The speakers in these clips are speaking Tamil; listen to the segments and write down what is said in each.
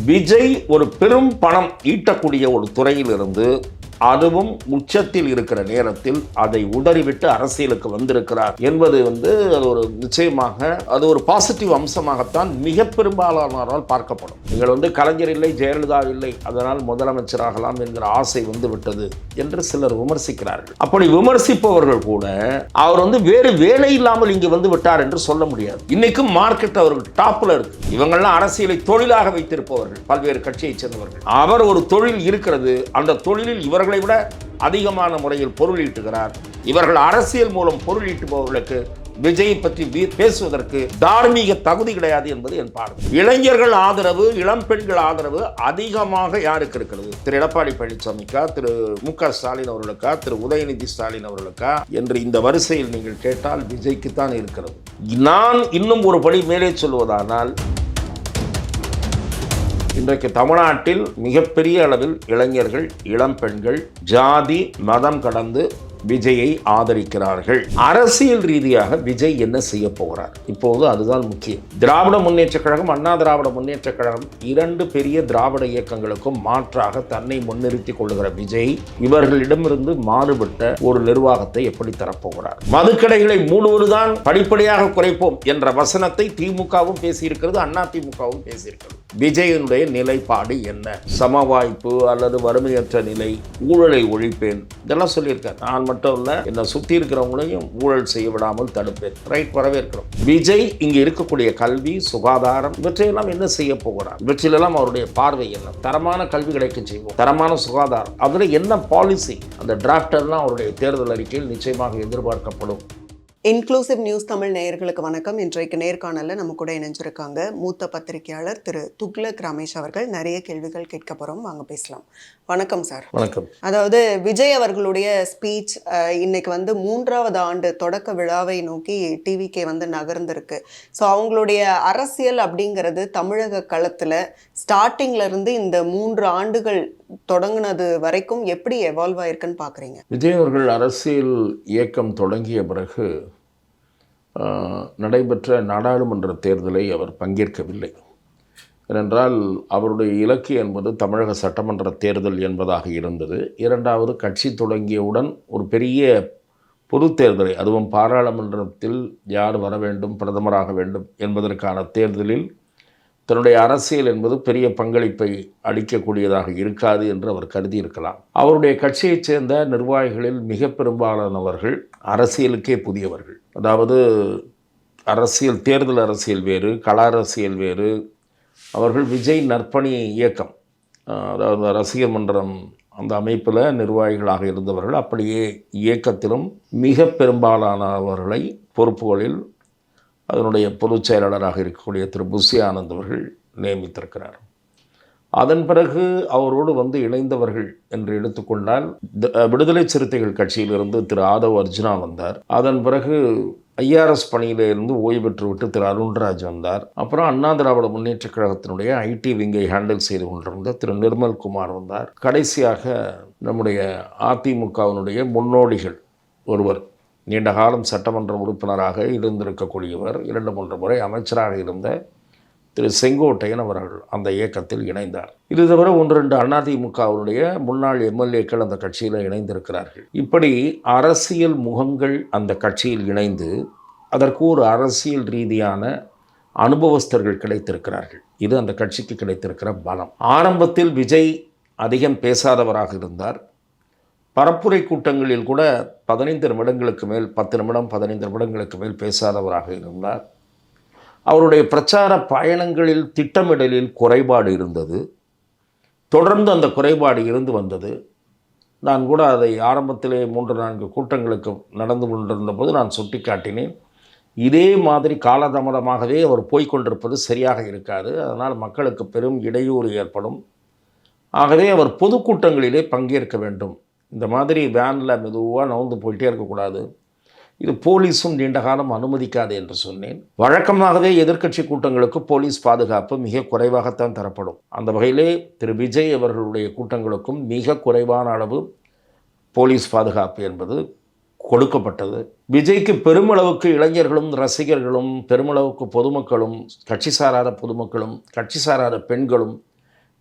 விஜய் ஒரு பெரும் பணம் ஈட்டக்கூடிய ஒரு துறையிலிருந்து அதுவும் உச்சத்தில் இருக்கிற நேரத்தில் அதை உதறிவிட்டு அரசியலுக்கு வந்திருக்கிறார் என்பது அது ஒரு நிச்சயமாக அது ஒரு பாசிட்டிவ் அம்சமாகத்தான் மிக பெரும்பாலானோரால் பார்க்கப்படும். நீங்கள் கலைஞர் இல்லை, ஜெயலலிதா இல்லை, அதனால் முதலமைச்சராகலாம் என்கிற ஆசை வந்து விட்டது என்று சிலர் விமர்சிக்கிறார்கள். அப்படி விமர்சிப்பவர்கள் கூட அவர் வேறு வேலை இல்லாமல் இங்கு வந்து விட்டார் என்று சொல்ல முடியாது. இன்னைக்கும் மார்க்கெட் அவர்கள் டாப்ல இருக்கு. இவங்கெல்லாம் அரசியலை தொழிலாக வைத்திருப்பவர்கள், பல்வேறு கட்சியைச் சேர்ந்தவர்கள். அவர் ஒரு தொழில் இருக்கிறது, அந்த தொழிலில் இவர்களை விட அதிகமான முறையில் பொருள் ஈட்டுகிறார். இவர்கள் அரசியல் மூலம் பொருள் ஈட்டுபவர்களுக்கு விஜயை பற்றி பேசுவதற்கு தார்மீக தகுதி கிடையாது என்பது என் பார்வை. இளைஞர்கள் ஆதரவு, இளம் பெண்கள் ஆதரவு அதிகமாக யாருக்கு இருக்கிறது? திரு எடப்பாடி பழனிசாமிக்கா, திரு மு.க. ஸ்டாலின் அவர்களுக்கா, திரு உதயநிதி ஸ்டாலின் அவர்களுக்கா என்று இந்த வரிசையில் நீங்கள் கேட்டால் விஜய்க்குத்தான் இருக்கிறது. நான் இன்னும் ஒரு படி மேலே சொல்வதானால், இன்றைக்கு தமிழ்நாட்டில் மிகப்பெரிய அளவில் இளைஞர்கள், இளம் பெண்கள் ஜாதி மதம் கடந்து விஜயை ஆதரிக்கிறார்கள். அரசியல் ரீதியாக விஜய் என்ன செய்ய போகிறார் இப்போது அதுதான் முக்கியம். திராவிட முன்னேற்ற கழகம், அண்ணா திராவிட முன்னேற்ற கழகம் இரண்டு பெரிய திராவிட இயக்கங்களுக்கும் மாற்றாக தன்னை முன்னிறுத்திக் கொள்ளுகிற விஜய் இவர்களிடமிருந்து மாறுபட்ட ஒரு நிர்வாகத்தை எப்படி தரப்போகிறார்? மதுக்கடைகளை மூடுவதுதான் படிப்படியாக குறைப்போம் என்ற வசனத்தை திமுகவும் பேசியிருக்கிறது, அண்ணா திமுகவும் பேசியிருக்கிறது. விஜயனுடைய நிலைப்பாடு என்ன? சமவாய்ப்பு அல்லது வறுமையற்ற நிலை, ஊழலை ஒழிப்பேன், இதெல்லாம் சொல்லியிருக்கார். நான் மட்டும் இல்ல, என்னை சுற்றி இருக்கிறவங்களையும் ஊழல் செய்ய விடாமல் தடுப்பேன். ரைட், வரவேற்கிறோம். விஜய் இங்கே இருக்கக்கூடிய கல்வி, சுகாதாரம் இவற்றையெல்லாம் என்ன செய்ய போகிறார்? இவற்றிலெல்லாம் அவருடைய பார்வை என்ன? தரமான கல்வி கிடைக்க செய்வோம், தரமான சுகாதாரம், அதில் என்ன பாலிசி, அந்த டிராஃப்டர்லாம் அவருடைய தேர்தல் அறிக்கையில் நிச்சயமாக எதிர்பார்க்கப்படும். இன்க்ளூசிவ் நியூஸ் தமிழ் நேயர்களுக்கு வணக்கம். இன்றைக்கு நேர்காணலில் நம்ம கூட இணைஞ்சிருக்காங்க மூத்த பத்திரிகையாளர் திரு துக்ளக் ரமேஷ் அவர்கள். நிறைய கேள்விகள் கேட்க போகிறோம், வாங்க பேசலாம். வணக்கம் சார். வணக்கம். அதாவது விஜய் அவர்களுடைய ஸ்பீச் இன்னைக்கு 3வது ஆண்டு தொடக்க விழாவை நோக்கி டிவிகே நகர்ந்திருக்கு. ஸோ அவங்களுடைய அரசியல் அப்படிங்கிறது தமிழக களத்தில் ஸ்டார்டிங்ல இருந்து இந்த 3 ஆண்டுகள் தொடங்கினது வரைக்கும் எப்படி எவால்வ் ஆயிருக்குன்னு பார்க்குறீங்க? விஜய் அவர்கள் அரசியல் இயக்கம் தொடங்கிய பிறகு நடைபெற்ற நாடாளுமன்ற தேர்தலை அவர் பங்கேற்கவில்லை. ஏனென்றால் அவருடைய இலக்கு என்பது தமிழக சட்டமன்ற தேர்தல் என்பதாக இருந்தது. இரண்டாவது, கட்சி தொடங்கியவுடன் ஒரு பெரிய பொது தேர்தலை, அதுவும் பாராளுமன்றத்தில் யார் வர வேண்டும், பிரதமராக வேண்டும் என்பதற்கான தேர்தலில் தன்னுடைய அரசியல் என்பது பெரிய பங்களிப்பை அளிக்கக்கூடியதாக இருக்காது என்று அவர் கருதி இருக்கலாம். அவருடைய கட்சியைச் சேர்ந்த நிர்வாகிகளில் மிக பெரும்பாலானவர்கள் அரசியலுக்கே புதியவர்கள். அதாவது அரசியல், தேர்தல் அரசியல் வேறு, கள அரசியல் வேறு. அவர்கள் விஜய் நற்பணி இயக்கம், அதாவது ரசிகர் மன்றம், அந்த அமைப்பில் நிர்வாகிகளாக இருந்தவர்கள். அப்படியே இயக்கத்திலும் மிக பெரும்பாலானவர்களை பொறுப்புகளில் அதனுடைய பொதுச் செயலாளராக இருக்கக்கூடிய திரு புஷி ஆனந்த் அவர்கள் நியமித்திருக்கிறார். அதன் பிறகு அவரோடு இணைந்தவர்கள் என்று எடுத்துக்கொண்டால், விடுதலை சிறுத்தைகள் கட்சியிலிருந்து திரு ஆதவ் அர்ஜுனா வந்தார். அதன் பிறகு ஐஆர்எஸ் பணியிலிருந்து ஓய்வு பெற்றுவிட்டு திரு அருண்ராஜ் வந்தார். அப்புறம் அண்ணா திராவிட முன்னேற்ற கழகத்தினுடைய ஐடி விங்கை ஹேண்டில் செய்து கொண்டிருந்த திரு நிர்மல் குமார் வந்தார். கடைசியாக நம்முடைய அதிமுகவினுடைய முன்னோடிகள் ஒருவர், நீண்ட காலம் சட்டமன்ற உறுப்பினராக இருந்திருக்கக்கூடியவர், 2-3 முறை அமைச்சராக இருந்த திரு செங்கோட்டையன் அவர்கள் அந்த இயக்கத்தில் இணைந்தார். இது தவிர 1-2 அதிமுகவினுடைய முன்னாள் எம்எல்ஏக்கள் அந்த கட்சியில் இணைந்திருக்கிறார்கள். இப்படி அரசியல் முகங்கள் அந்த கட்சியில் இணைந்து அதற்கு ஒரு அரசியல் ரீதியான அனுபவஸ்தர்கள் கிடைத்திருக்கிறார்கள். இது அந்த கட்சிக்கு கிடைத்திருக்கிற பலம். ஆரம்பத்தில் விஜய் அதிகம் பேசாதவராக இருந்தார். பரப்புரை கூட்டங்களில் கூட 15 நிமிடங்களுக்கு மேல், 10 நிமிடம் 15 நிமிடங்களுக்கு மேல் பேசாதவராக இருந்தார். அவருடைய பிரச்சார பயணங்களில் திட்டமிடலில் குறைபாடு இருந்தது. தொடர்ந்து அந்த குறைபாடு இருந்து வந்தது. நான் கூட அதை ஆரம்பத்திலே 3-4 கூட்டங்களுக்கு நடந்து கொண்டிருந்த போது நான் சுட்டி காட்டினேன். இதே மாதிரி காலதாமதமாகவே அவர் போய்கொண்டிருப்பது சரியாக இருக்காது. அதனால் மக்களுக்கு பெரும் இடையூறு ஏற்படும். ஆகவே அவர் பொதுக்கூட்டங்களிலே பங்கேற்க வேண்டும். இந்த மாதிரி வேனில் மெதுவாக நகர்ந்து போயிட்டே இருக்கக்கூடாது. இது போலீஸும் நீண்ட காலம் அனுமதிக்காது என்று சொன்னேன். வழக்கமாகவே எதிர்க்கட்சி கூட்டங்களுக்கு போலீஸ் பாதுகாப்பு மிக குறைவாகத்தான் தரப்படும். அந்த வகையிலே திரு விஜய் அவர்களுடைய கூட்டங்களுக்கும் மிக குறைவான அளவு போலீஸ் பாதுகாப்பு என்பது கொடுக்கப்பட்டது. விஜய்க்கு பெருமளவுக்கு இளைஞர்களும் ரசிகர்களும், பெருமளவுக்கு பொதுமக்களும், கட்சி சாராத பொதுமக்களும், கட்சி சாராத பெண்களும்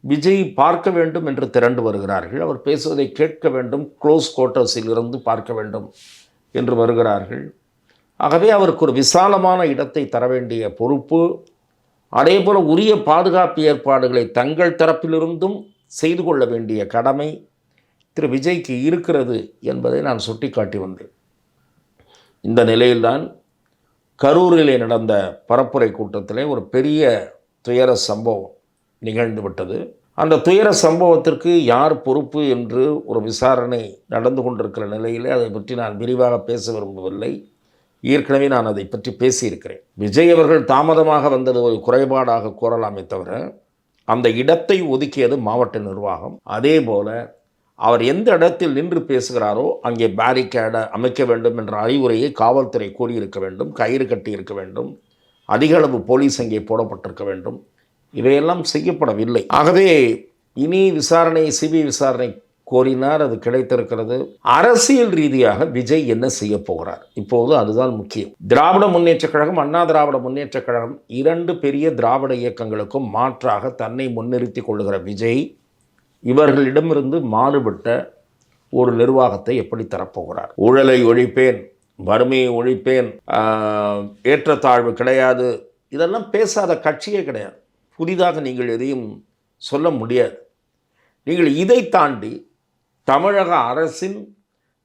விஜய் பார்க்க வேண்டும் என்று திரண்டு வருகிறார்கள். அவர் பேசுவதை கேட்க வேண்டும், க்ளோஸ் குவார்ட்டர்ஸில் இருந்து பார்க்க வேண்டும் என்று வருகிறார்கள். ஆகவே அவருக்கு ஒரு விசாலமான இடத்தை தர வேண்டிய பொறுப்பு, அதேபோல் உரிய பாதுகாப்பு ஏற்பாடுகளை தங்கள் தரப்பிலிருந்தும் செய்து கொள்ள வேண்டிய கடமை திரு விஜய்க்கு இருக்கிறது என்பதை நான் சுட்டிக்காட்டி வந்தேன். இந்த நிலையில்தான் கரூரிலே நடந்த பரப்புரை கூட்டத்திலே ஒரு பெரிய துயர சம்பவம் நிகழ்ந்துவிட்டது. அந்த துயர சம்பவத்திற்கு யார் பொறுப்பு என்று ஒரு விசாரணை நடந்து கொண்டிருக்கிற நிலையிலே அதை பற்றி நான் விரிவாக பேச விரும்பவில்லை. ஏற்கனவே நான் அதை பற்றி பேசியிருக்கிறேன். விஜய் அவர்கள் தாமதமாக வந்தது ஒரு குறைபாடாக கூறலாமே தவிர, அந்த இடத்தை ஒதுக்கியது மாவட்ட நிர்வாகம். அதே போல அவர் எந்த இடத்தில் நின்று பேசுகிறாரோ அங்கே பேரிகேடை அமைக்க வேண்டும் என்ற அறிவுரையை காவல்துறை கூறியிருக்க வேண்டும், கயிறு கட்டி இருக்க வேண்டும், அதிக அளவு போலீஸ் அங்கே போடப்பட்டிருக்க வேண்டும். இவையெல்லாம் செய்யப்படவில்லை. ஆகவே இனி விசாரணை, சிபிஐ விசாரணை கோரினார், அது கிடைத்திருக்கிறது. அரசியல் ரீதியாக விஜய் என்ன செய்ய போகிறார் இப்போது, அதுதான் முக்கியம். திராவிட முன்னேற்றக் கழகம், அண்ணா திராவிட முன்னேற்றக் கழகம், இரண்டு பெரிய திராவிட இயக்கங்களுக்கும் மாற்றாக தன்னை முன்னிறுத்தி கொள்ளுகிற விஜய் இவர்களிடமிருந்து மாறுபட்ட ஒரு நிர்வாகத்தை எப்படி தரப்போகிறார்? ஊழலை ஒழிப்பேன், வறுமையை ஒழிப்பேன், ஏற்றத்தாழ்வு கிடையாது, இதெல்லாம் பேசாத கட்சியே கிடையாது. புதிதாக நீங்கள் எதையும் சொல்ல முடியாது. நீங்கள் இதை தாண்டி தமிழக அரசின்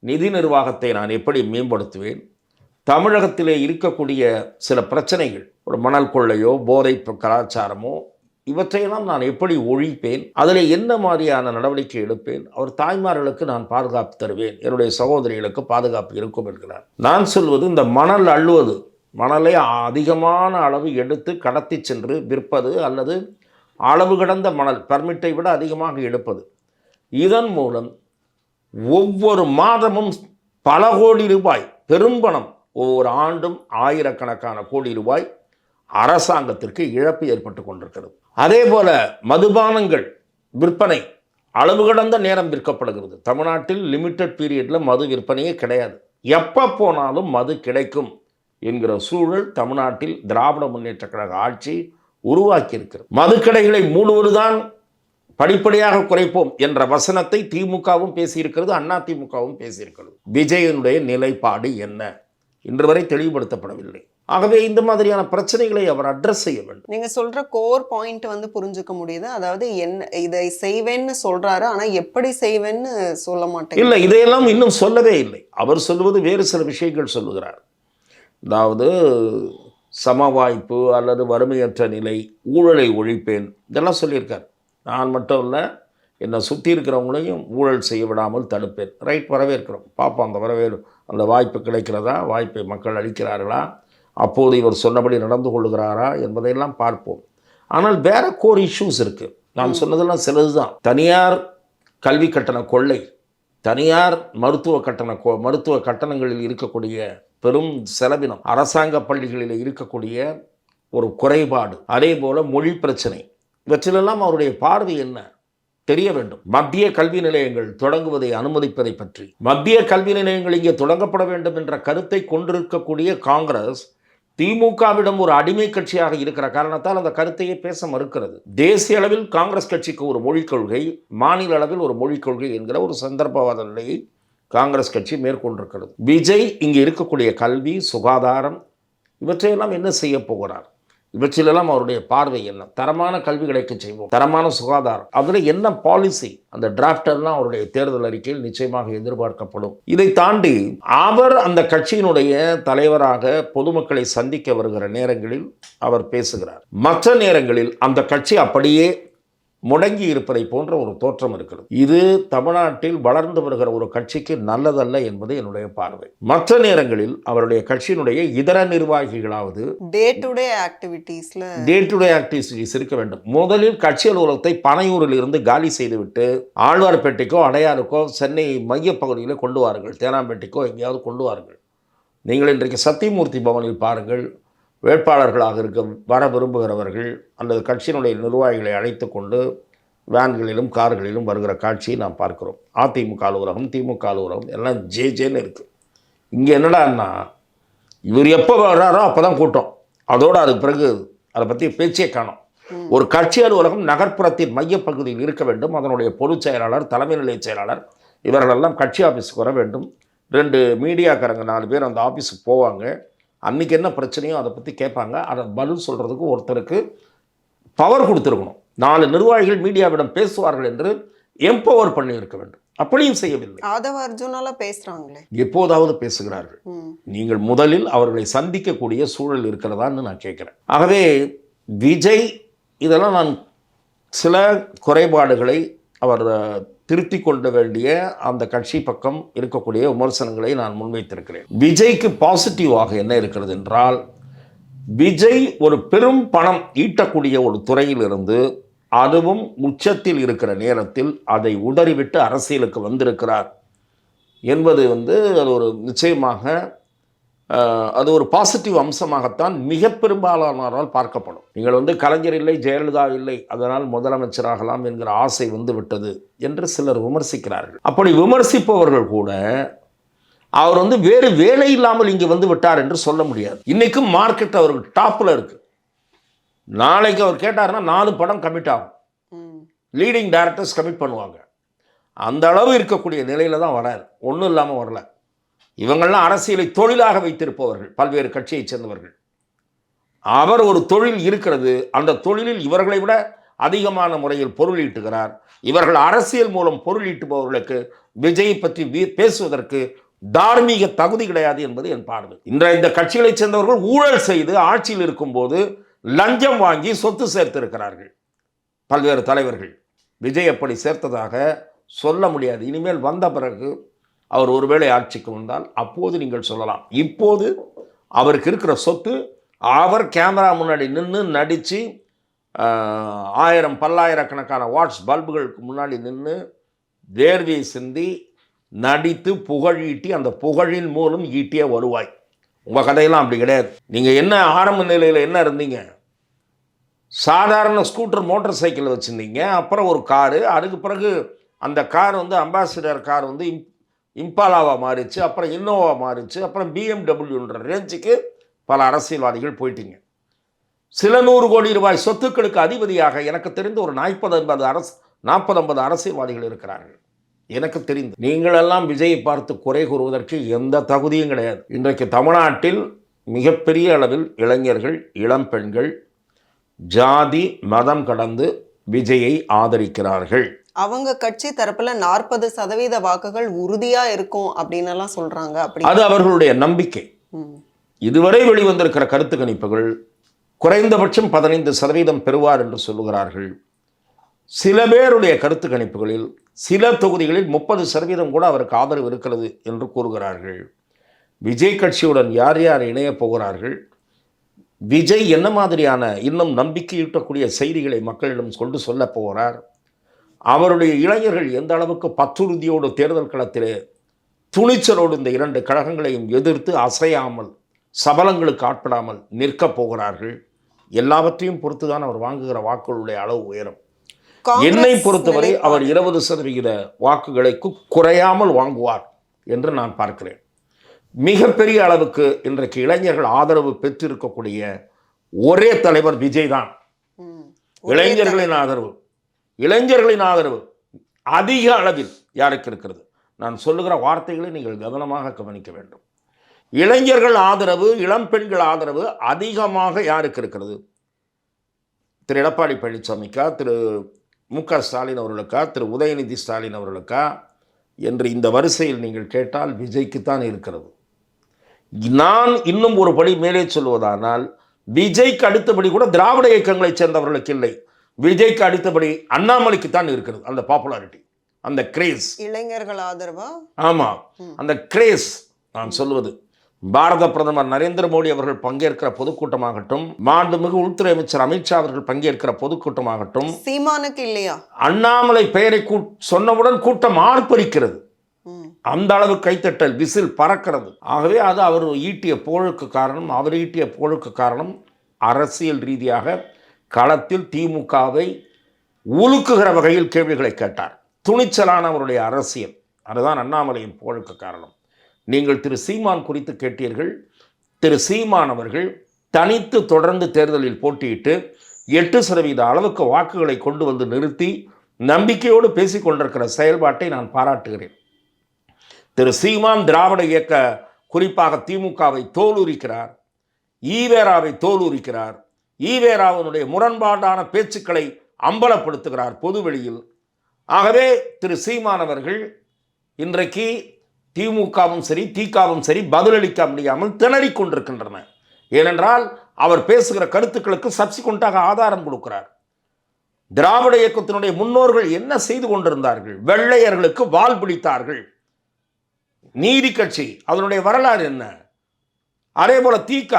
நிதி நிர்வாகத்தை நான் எப்படி மேம்படுத்துவேன், தமிழகத்திலே இருக்கக்கூடிய சில பிரச்சனைகள், ஒரு மணல் கொள்ளையோ போதை கலாச்சாரமோ, இவற்றையெல்லாம் நான் எப்படி ஒழிப்பேன், அதில் என்ன மாதிரியான நடவடிக்கை எடுப்பேன், அவர் தாய்மார்களுக்கு நான் பாதுகாப்பு தருவேன், என்னுடைய சகோதரிகளுக்கு பாதுகாப்பு இருக்கும் என்கிறார். நான் சொல்வது, இந்த மணல் அள்ளுவது, மணலை அதிகமான அளவு எடுத்து கடத்தி சென்று விற்பது, அல்லது அளவு கடந்த மணல் பர்மிட்டை விட அதிகமாக எடுப்பது, இதன் மூலம் ஒவ்வொரு மாதமும் பல கோடி ரூபாய் பெரும்பணம், ஒவ்வொரு ஆண்டும் ஆயிரக்கணக்கான கோடி ரூபாய் அரசாங்கத்திற்கு இழப்பு ஏற்பட்டு கொண்டிருக்கிறது. அதே போல மதுபானங்கள் விற்பனை அளவு கடந்த நேரம் விற்கப்படுகிறது. தமிழ்நாட்டில் லிமிட்டட் பீரியடில் மது விற்பனையே கிடையாது. எப்போ போனாலும் மது கிடைக்கும் என்கிற சூழல் தமிழ்நாட்டில் திராவிட முன்னேற்ற கழக ஆட்சி உருவாக்கி இருக்கிறது. மதுக்கடைகளை மூடுவதுதான் படிப்படியாக குறைப்போம் என்ற வசனத்தை திமுகவும் பேசியிருக்கிறது, அதிமுகவும் பேசியிருக்கிறது. விஜயனுடைய நிலைப்பாடு என்ன இன்று வரை தெளிவுபடுத்தப்படவில்லை. ஆகவே இந்த மாதிரியான பிரச்சனைகளை அவர் அட்ரஸ் செய்ய வேண்டும். நீங்க சொல்ற கோர் பாயிண்ட் வந்து புரிஞ்சுக்க முடியுது. அதாவது என்ன இதை செய்வேன்னு சொல்றாரு, ஆனா எப்படி செய்வேன்னு சொல்ல மாட்டேன். இல்லை, இதையெல்லாம் இன்னும் சொல்லவே இல்லை. அவர் சொல்வது வேறு சில விஷயங்கள் சொல்லுகிறார். அதாவது சம வாய்ப்பு அல்லது வறுமையற்ற நிலை, ஊழலை ஒழிப்பேன், இதெல்லாம் சொல்லியிருக்கார். நான் மட்டும் இல்லை, என்னை சுற்றி இருக்கிறவங்களையும் ஊழல் செய்ய விடாமல் தடுப்பேன். ரைட், வரவேற்கிறோம், பார்ப்போம் அந்த வாய்ப்பு கிடைக்கிறதா, வாய்ப்பை மக்கள் அளிக்கிறார்களா, அப்போது இவர் சொன்னபடி நடந்து கொள்ளுகிறாரா என்பதையெல்லாம் பார்ப்போம். ஆனால் வேற கோர் இஷ்யூஸ் இருக்குது. நான் சொன்னதெல்லாம் சிலது தான். தனியார் கல்வி கட்டண கொள்ளை, தனியார் மருத்துவ கட்டணங்களில் இருக்கக்கூடிய பெரும் செலவினம், அரசாங்க பள்ளிகளில் இருக்கக்கூடிய ஒரு குறைபாடு, அதே போல் மொழி பிரச்சனை, இவற்றிலெல்லாம் அவருடைய பார்வை என்ன தெரிய வேண்டும். மத்திய கல்வி நிலையங்கள் தொடங்குவதை அனுமதிப்பதை பற்றி, மத்திய கல்வி நிலையங்கள் இங்கே தொடங்கப்பட வேண்டும் என்ற கருத்தை கொண்டிருக்கக்கூடிய காங்கிரஸ் திமுகவிடம் ஒரு அடிமை கட்சியாக இருக்கிற காரணத்தால் அந்த கருத்தையே பேச மறுக்கிறது. தேசிய அளவில் காங்கிரஸ் கட்சிக்கு ஒரு மொழிக் கொள்கை, மாநில அளவில் ஒரு மொழிக் கொள்கை என்கிற ஒரு சந்தர்ப்பவாத நிலையை காங்கிரஸ் கட்சி மேற்கொண்டிருக்கிறது. விஜய் இங்கே இருக்கக்கூடிய கல்வி, சுகாதாரம், இவற்றையெல்லாம் என்ன செய்ய போகிறார்? இவற்றிலெல்லாம் அவருடைய பார்வை என்ன? தரமான கல்வி கிடைக்க செய்வோம், தரமான சுகாதாரம், அதில் என்ன பாலிசி, அந்த டிராஃப்டர்லாம் அவருடைய தேர்தல் அறிக்கையில் நிச்சயமாக எதிர்பார்க்கப்படும். இதை தாண்டி அவர் அந்த கட்சியினுடைய தலைவராக பொதுமக்களை சந்திக்க வருகிற நேரங்களில் அவர் பேசுகிறார். மற்ற நேரங்களில் அந்த கட்சி அப்படியே முடங்கி இருப்பதை போன்ற ஒரு தோற்றம் இருக்கிறது. இது தமிழ்நாட்டில் வளர்ந்து வருகிற ஒரு கட்சிக்கு நல்லதல்ல என்பது என்னுடைய பார்வை. மற்ற நேரங்களில் அவருடைய கட்சியினுடைய இதர நிர்வாகிகளாவது டே டு டே ஆக்டிவிட்டீஸ் இருக்க வேண்டும். முதலில் கட்சி அலுவலகத்தை பனையூரில் இருந்து காலி செய்துவிட்டு ஆழ்வார்பேட்டைக்கோ அடையாறுக்கோ சென்னை மையப்பகுதியில் கொண்டு வாருங்கள், தேனாம்பேட்டைக்கோ எங்கேயாவது கொண்டு வாருங்கள். நீங்கள் இன்றைக்கு சத்தியமூர்த்தி பவனில் பாருங்கள், வேட்பாளர்களாக வர விரும்புகிறவர்கள் அல்லது கட்சியினுடைய நிர்வாகிகளை அழைத்து கொண்டு வேன்களிலும் கார்களிலும் வருகிற காட்சியை நாம் பார்க்கிறோம். அதிமுக அலுவலகம், திமுக அலுவலகம் எல்லாம் ஜேன்னு இருக்குது. இங்கே என்னடான்னா, இவர் எப்போ வர்றாரோ அப்போ தான் கூட்டம், அதோடு அதுக்கு பிறகு அதை பற்றி பேச்சே காணும். ஒரு கட்சி அலுவலகம் நகர்ப்புறத்தின் மையப்பகுதியில் இருக்க வேண்டும். அதனுடைய பொதுச் செயலாளர், தலைமை நிலைய செயலாளர் இவர்களெல்லாம் கட்சி ஆஃபீஸுக்கு வர வேண்டும். 2 மீடியாக்காரங்க 4 பேர் அந்த ஆஃபீஸுக்கு போவாங்க. அன்றைக்கி என்ன பிரச்சனையோ அதை பற்றி கேட்பாங்க. அதை பதில் சொல்கிறதுக்கு ஒருத்தருக்கு பவர் கொடுத்துருக்கணும். 4 நிர்வாகிகள் மீடியாவிடம் பேசுவார்கள் என்று எம்பவர் பண்ணி இருக்க வேண்டும். அப்படியும் செய்யவில்லை. ஆதவ அர்ஜுனால பேசுறாங்களே, எப்போதாவது பேசுகிறார்கள். நீங்கள் முதலில் அவர்களை சந்திக்கக்கூடிய சூழல் இருக்கிறதான்னு நான் கேட்குறேன். ஆகவே விஜய் இதெல்லாம் நான் சில குறைபாடுகளை அவர் திருத்தி கொள்ள வேண்டிய அந்த கட்சி பக்கம் இருக்கக்கூடிய விமர்சனங்களை நான் முன்வைத்திருக்கிறேன். விஜய்க்கு பாசிட்டிவாக என்ன இருக்கிறது என்றால், விஜய் ஒரு பெரும் பணம் ஈட்டக்கூடிய ஒரு துறையில் இருந்து அதுவும் உச்சத்தில் இருக்கிற நேரத்தில் அதை உதறிவிட்டு அரசியலுக்கு வந்திருக்கிறார் என்பது அது ஒரு நிச்சயமாக அது ஒரு பாசிட்டிவ் அம்சமாகத்தான் மிக பெரும்பாலானோரால் பார்க்கப்படும். நீங்கள் கலைஞர் இல்லை, ஜெயலலிதா இல்லை, அதனால் முதலமைச்சராகலாம் என்கிற ஆசை வந்து விட்டது என்று சிலர் விமர்சிக்கிறார்கள். அப்படி விமர்சிப்பவர்கள் கூட அவர் வேறு வேலை இல்லாமல் இங்கே வந்து விட்டார் என்று சொல்ல முடியாது. இன்றைக்கும் மார்க்கெட் அவருக்கு டாப்பில் இருக்குது. நாளைக்கு அவர் கேட்டார்னா 4 படம் கமிட் ஆகும். லீடிங் டைரக்டர்ஸ் கமிட் பண்ணுவாங்க. அந்த அளவு இருக்கக்கூடிய நிலையில் தான் வராரு. ஒன்றும் இல்லாமல் வரல. இவங்கள்லாம் அரசியலை தொழிலாக வைத்திருப்பவர்கள், பல்வேறு கட்சியைச் சேர்ந்தவர்கள். அவர் ஒரு தொழில் இருக்கிறது, அந்த தொழிலில் இவர்களை விட அதிகமான முறையில் பொருள் ஈட்டுகிறார். இவர்கள் அரசியல் மூலம் பொருள் ஈட்டுபவர்களுக்கு விஜயை பற்றி பேசுவதற்கு தார்மீக தகுதி கிடையாது என்பது என் பார்வை. இந்த கட்சிகளைச் சேர்ந்தவர்கள் ஊழல் செய்து ஆட்சியில் இருக்கும்போது லஞ்சம் வாங்கி சொத்து சேர்த்திருக்கிறார்கள் பல்வேறு தலைவர்கள். விஜய் அப்படி சேர்த்ததாக சொல்ல முடியாது. இனிமேல் வந்த பிறகு அவர் ஒருவேளை ஆட்சிக்கு வந்தால் அப்போது நீங்கள் சொல்லலாம். இப்போது அவருக்கு இருக்கிற சொத்து, அவர் கேமரா முன்னாடி நின்று நடித்து 1000 பல்லாயிரக்கணக்கான வாட்ஸ் பல்புகளுக்கு முன்னாடி நின்று வேர்வை சிந்தி நடித்து புகழ் ஈட்டி, அந்த புகழின் மூலம் ஈட்டிய வருவாய். உங்கள் கதையெல்லாம் அப்படி கிடையாது. நீங்கள் என்ன ஆரம்ப நிலையில் என்ன இருந்தீங்க? சாதாரண ஸ்கூட்டர் மோட்டார் சைக்கிள் வச்சுருந்தீங்க, அப்புறம் ஒரு காரு, அதுக்கு பிறகு அந்த கார் அம்பாசிடர் கார் இம்பாலாவாக மாறிச்சு, அப்புறம் இன்னோவா மாறிச்சு, அப்புறம் பிஎம்டபிள்யூன்ற ரேஞ்சுக்கு பல அரசியல்வாதிகள் போயிட்டீங்க. சில 100 கோடி ரூபாய் சொத்துக்களுக்கு அதிபதியாக எனக்கு தெரிந்து ஒரு 40-50 அரசியல்வாதிகள் இருக்கிறார்கள். எனக்கு தெரிந்து நீங்களெல்லாம் விஜயை பார்த்து குறை கூறுவதற்கு எந்த தகுதியும் கிடையாது. இன்றைக்கு தமிழ்நாட்டில் மிகப்பெரிய அளவில் இளைஞர்கள், இளம் பெண்கள் ஜாதி மதம் கடந்து விஜயை ஆதரிக்கிறார்கள். அவங்க கட்சி தரப்புல 40% வாக்குகள் உறுதியா இருக்கும் அப்படின்னு எல்லாம் சொல்றாங்க. அது அவர்களுடைய நம்பிக்கை. இதுவரை வெளிவந்திருக்கிற கருத்து கணிப்புகள் குறைந்தபட்சம் 15% பெறுவார் என்று சொல்லுகிறார்கள். சில பேருடைய கருத்து கணிப்புகளில் சில தொகுதிகளில் 30% கூட அவருக்கு ஆதரவு இருக்கிறது என்று கூறுகிறார்கள். விஜய் கட்சியுடன் யார் யார் இணையப் போகிறார்கள், விஜய் என்ன மாதிரியான இன்னும் நம்பிக்கையூட்டக்கூடிய செய்திகளை மக்களிடம் கொண்டு சொல்ல போகிறார், அவருடைய இளைஞர்கள் எந்த அளவுக்கு பற்றுறுதியோடு தேர்தல் களத்திலே துணிச்சலோடு இந்த 2 கழகங்களையும் எதிர்த்து அசையாமல் சபலங்களுக்கு ஆட்படாமல் நிற்கப் போகிறார்கள், எல்லாவற்றையும் பொறுத்துதான் அவர் வாங்குகிற வாக்குகளுடைய அளவு உயரும். என்னை பொறுத்தவரை அவர் 20% வாக்குகளை குறையாமல் வாங்குவார் என்று நான் பார்க்கிறேன். மிகப்பெரிய அளவுக்கு இன்றைக்கு இளைஞர்கள் ஆதரவு பெற்றிருக்கக்கூடிய ஒரே தலைவர் விஜய் தான். இளைஞர்களின் ஆதரவு அதிக அளவில் யாருக்கு இருக்கிறது? நான் சொல்லுகிற வார்த்தைகளை நீங்கள் கவனமாக கவனிக்க வேண்டும். இளைஞர்கள் ஆதரவு, இளம் பெண்கள் ஆதரவு அதிகமாக யாருக்கு இருக்கிறது? திரு எடப்பாடி பழனிசாமிக்கா, திரு மு.க. ஸ்டாலின் அவர்களுக்கா, திரு உதயநிதி ஸ்டாலின் அவர்களுக்கா என்று இந்த வரிசையில் நீங்கள் கேட்டால் விஜய்க்குத்தான் இருக்கிறது. நான் இன்னும் ஒரு படி மேலே சொல்வதானால், விஜய்க்கு அடுத்தபடி கூட திராவிட இயக்கங்களைச் சேர்ந்தவர்களுக்கு இல்லை, விஜய்க்கு அடுத்தபடி அண்ணாமலைக்குத்தான் இருக்கிறது அந்த பாப்புலாரிட்டி, அந்த கிரேஸ். இளைஞர்கள் ஆதரவா? ஆமாம், அந்த கிரேஸ். நான் சொல்வது பாரத பிரதமர் நரேந்திர மோடி அவர்கள் பங்கேற்கிற பொதுக்கூட்டமாகட்டும், மாண்புமிகு உள்துறை அமைச்சர் அமித்ஷா அவர்கள் பங்கேற்கிற பொதுக்கூட்டமாகட்டும், சீமானுக்கு இல்லையா? அண்ணாமலை பெயரை சொன்னவுடன் கூட்டம் ஆர்ப்பரிக்கிறது. அந்த அளவு கைத்தட்டல், விசில் பறக்கிறது. ஆகவே அது அவர் ஈட்டிய புகழுக்கு காரணம் அரசியல் ரீதியாக களத்தில் திமுகவை உலுக்குகிற வகையில் கேள்விகளை கேட்டார். துணிச்சலான அவருடைய அரசியல், அதுதான் அண்ணாமலையின் புகழுக்கு காரணம். நீங்கள் திரு சீமான் குறித்து கேட்டீர்கள். திரு சீமான் அவர்கள் தனித்து தொடர்ந்து தேர்தலில் போட்டியிட்டு 8% அளவுக்கு வாக்குகளை கொண்டு வந்து நிறுத்தி நம்பிக்கையோடு பேசிக் கொண்டிருக்கிற செயல்பாட்டை நான் பாராட்டுகிறேன். திரு சீமான் திராவிட இயக்க, குறிப்பாக திமுகவை தோலுரிக்கிறார், ஈவேராவை தோலுரிக்கிறார், ஈவேராவினுடைய முரண்பாடான பேச்சுக்களை அம்பலப்படுத்துகிறார் பொதுவெளியில். ஆகவே திரு சீமான் அவர்கள் இன்றைக்கு திமுகவும் சரி திகாவும் சரி பதிலளிக்க முடியாமல் திணறிக் கொண்டிருக்கின்றன. ஏனென்றால் அவர் பேசுகிற கருத்துக்களுக்கு சப்சிக்வெண்டாக ஆதாரம் கொடுக்கிறார். திராவிட இயக்கத்தினுடைய முன்னோர்கள் என்ன செய்து கொண்டிருந்தார்கள்? வெள்ளையர்களுக்கு வால் பிடித்தார்கள். நீதி கட்சி அதனுடைய வரலாறு என்ன? அதே போல திக,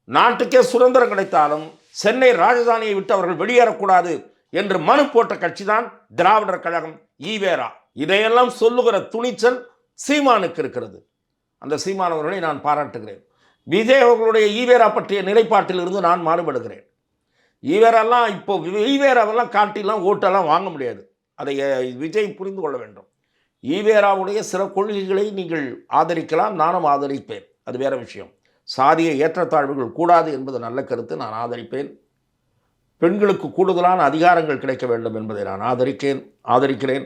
நாட்டுக்கே சுதந்திரம் கிடைத்தாலும் சென்னை ராஜதானியை விட்டு அவர்கள் வெளியேறக்கூடாது என்று மனு போட்ட கட்சி தான் திராவிடர் கழகம், ஈவேரா. இதையெல்லாம் சொல்லுகிற துணிச்சல் சீமானுக்கு இருக்கிறது. அந்த சீமான் அவர்களை நான் பாராட்டுகிறேன். விஜய் அவர்களுடைய ஈவேரா பற்றிய நிலைப்பாட்டில் இருந்து நான் மாறுபடுகிறேன். ஈவேரெல்லாம் இப்போ ஈவேராவெல்லாம் காட்டிலாம் ஓட்டெல்லாம் வாங்க முடியாது. அதை விஜய் புரிந்து கொள்ள வேண்டும். ஈவேராவுடைய சில கொள்கைகளை நீங்கள் ஆதரிக்கலாம், நானும் ஆதரிப்பேன், அது வேற விஷயம். சாதிய ஏற்றத்தாழ்வுகள் கூடாது என்பது நல்ல கருத்து, நான் ஆதரிப்பேன். பெண்களுக்கு கூடுதலான அதிகாரங்கள் கிடைக்க வேண்டும் என்பதை நான் ஆதரிக்கிறேன்.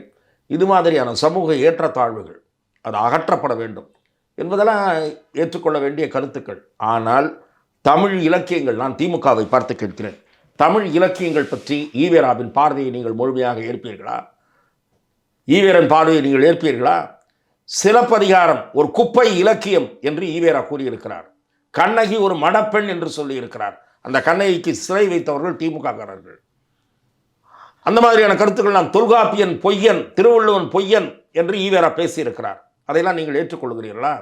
இது மாதிரியான சமூக ஏற்றத்தாழ்வுகள் அது அகற்றப்பட வேண்டும் என்பதெல்லாம் ஏற்றுக்கொள்ள வேண்டிய கருத்துக்கள். ஆனால் தமிழ் இலக்கியங்கள், நான் திமுகவை பார்த்து கேட்கிறேன், தமிழ் இலக்கியங்கள் பற்றி ஈவேராவின் பார்வையை நீங்கள் முழுமையாக ஏற்பீர்களா? ஈவேரன் பார்வையை நீங்கள் ஏற்பீர்களா? சிலப்பதிகாரம் ஒரு குப்பை இலக்கியம் என்று ஈவேரா கூறியிருக்கிறார். கண்ணகி ஒரு மடப்பெண் என்று சொல்லியிருக்கிறார். அந்த கண்ணகிக்கு சிறை வைத்தவர்கள் திமுககாரர்கள். அந்த மாதிரியான கருத்துக்கள், நான் தொல்காப்பியன் பொய்யன், திருவள்ளுவன் பொய்யன் என்று ஈவேரா பேசியிருக்கிறார். அதையெல்லாம் நீங்கள் ஏற்றுக்கொள்கிறீர்களா?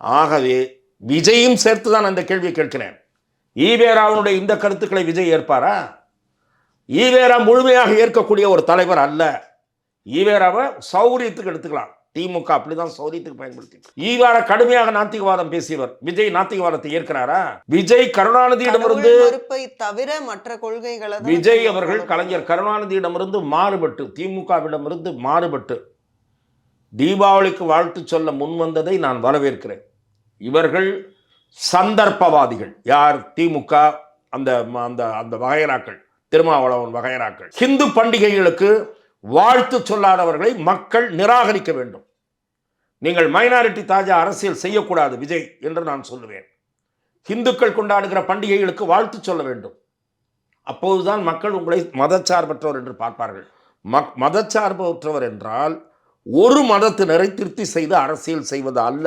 ஆகவே விஜயும் சேர்த்து தான் அந்த கேள்வியை கேட்கிறேன். ஈவேராவுடைய இந்த கருத்துக்களை விஜய் ஏற்பாரா? ஈவேரா முழுமையாக ஏற்கக்கூடிய ஒரு தலைவர் அல்ல. ஈவேராவை சௌரியத்துக்கு எடுத்துக்கலாம். திமுக அப்படிதான் சௌரியத்துக்கு பயன்படுத்தி. ஈவேரா கடுமையாக நாத்திகவாதம் பேசியவர். விஜய் நாத்திகவாதத்தை ஏற்கிறாரா? விஜய் கருணாநிதியிடமிருந்து தவிர மற்ற கொள்கைகளை விஜய் அவர்கள் கலைஞர் கருணாநிதியிடமிருந்து மாறுபட்டு, திமுகவிடமிருந்து மாறுபட்டு தீபாவளிக்கு வாழ்த்து சொல்ல முன்வந்ததை நான் வரவேற்கிறேன். இவர்கள் சந்தர்ப்பவாதிகள். யார்? திமுக, அந்த அந்த அந்த வகையராக்கள், திருமாவளவன் வகையராக்கள். ஹிந்து பண்டிகைகளுக்கு வாழ்த்து சொல்லாதவர்களை மக்கள் நிராகரிக்க வேண்டும். நீங்கள் மைனாரிட்டி தாஜா அரசியல் செய்யக்கூடாது விஜய் என்று நான் சொல்லுவேன். இந்துக்கள் கொண்டாடுகிற பண்டிகைகளுக்கு வாழ்த்து சொல்ல வேண்டும். அப்போதுதான் மக்கள் உங்களை மதச்சார்பற்றவர் என்று பார்ப்பார்கள். மதச்சார்பற்றவர் என்றால் ஒரு மதத்தினரை திருப்தி செய்து அரசியல் செய்வது அல்ல.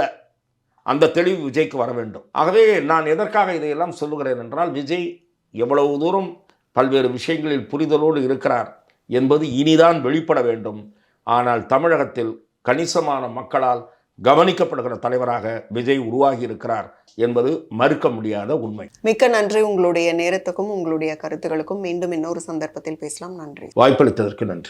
அந்த தெளிவு விஜய்க்கு வர வேண்டும். ஆகவே நான் எதற்காக இதையெல்லாம் சொல்லுகிறேன் என்றால், விஜய் எவ்வளவு தூரம் பல்வேறு விஷயங்களில் புரிதலோடு இருக்கிறார் என்பது இனிதான் வெளிப்பட வேண்டும். ஆனால் தமிழகத்தில் கணிசமான மக்களால் கவனிக்கப்படுகிற தலைவராக விஜய் உருவாகி இருக்கிறார் என்பது மறுக்க முடியாத உண்மை. மிக்க நன்றி. உங்களுடைய நேரத்துக்கும் உங்களுடைய கருத்துக்களுக்கும் மீண்டும் இன்னொரு சந்தர்ப்பத்தில் பேசலாம். நன்றி. வாய்ப்பளித்ததற்கு நன்றி.